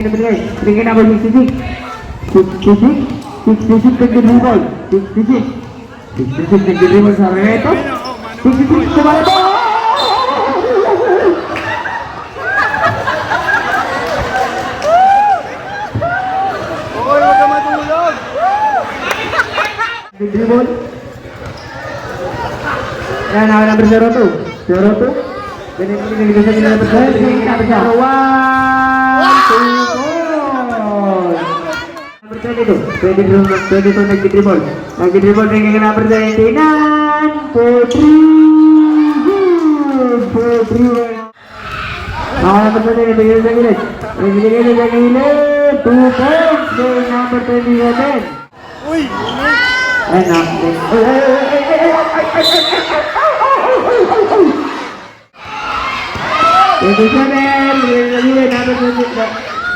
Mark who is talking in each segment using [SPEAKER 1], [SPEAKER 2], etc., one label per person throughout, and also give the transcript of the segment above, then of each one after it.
[SPEAKER 1] Tingin number 66. 66. 66 nagdidribble. 66. 66 nagdidribble sa Reneto. 66 sumalito.
[SPEAKER 2] Hoy, huwag ka matulog!
[SPEAKER 1] Nagdidribble. Yan, number 02. 02. Ganito sa number 22 nagdidribble. Nagdidribble rin yung number 29. 4-3. Number 29, bigyan sa gilid. Bigyan sa gilid. 2 points. Number 27.
[SPEAKER 2] Uy!
[SPEAKER 1] Ay, na.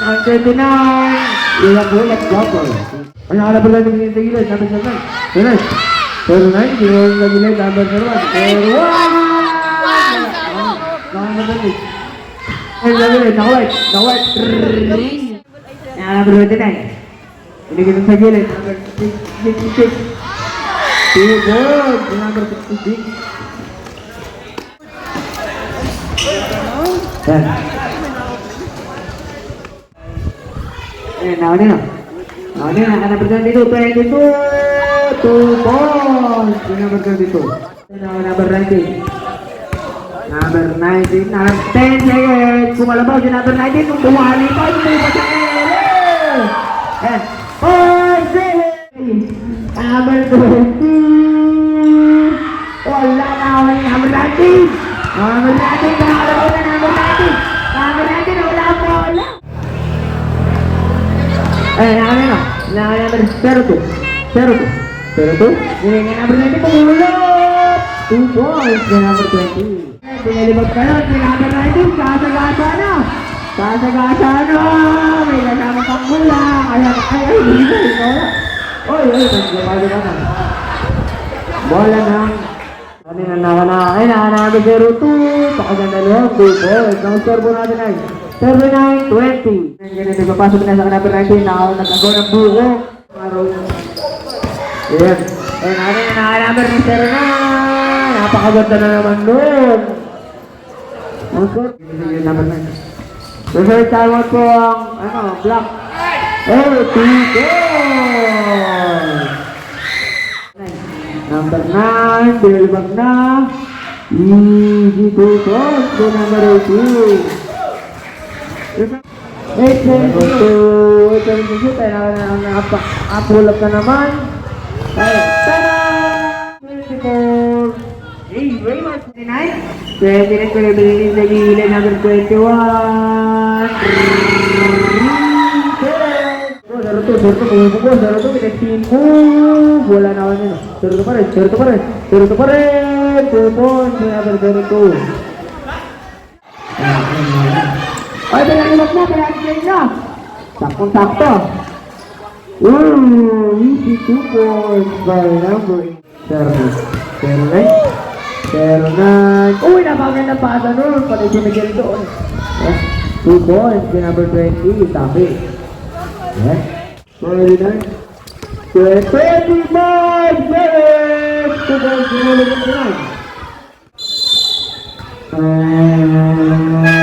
[SPEAKER 1] Number 29. Ilang bulat double. Ano ka na pala naging sa gilid? Number 7. 9. 9. Ilang sa gilid. Number 1. Number 1. Nakawait. Number 29. Binigyan sa gilid. Number 66. Too good. Number 66. Yan. Now na. Number 22. 2 points. Number 22. Number 19. Number 19. Number 10 seconds. Kumalabaw si number 19. Kung buwali pa. Ito sa L. Yan. 4 seconds. Number 20. Wala na ako yung number 19. Number 19. Kumalabaw na number 19. Number 19. Wala po. Wala. Number 02. 02. Yung number 20 pumulot. 2 points na number 20. Pinalibag ka nun, si number 19, kasagasa na. May kasama kang mula. Ikaw na. Oy, nagpapalo ka na. Bola na. Ay, number 02. Pakaganda lang, 2 points. Ang score po natin ay 39-20. Ganyan, nagpapasok na sa number 19 na nag-agaw ng buko. Ayan. Number 0 na. Napakaganda na naman doon. Ang score. Number 9. Reserve timeout po ang, block. 2 goals. Number 9, binalibag na. Easy 2 goals. Number 18. 8-7-2. Apulap na naman. Tada! 24. Hey, Raymond, 29. 29, bilhin sa gilid, number 21. Sarito, pinagpin mo. Wala na ako nyo. Sarito pa rin. 2 points, number 22. Ay, pinagilap na. Saktong-sakto. Easy 2 points by number 09. Uy, napaganda pa ata nun. Pati sinagyan doon. 2 points by number 20. Sabi. 29. 25 minutes! 2 points by number 29.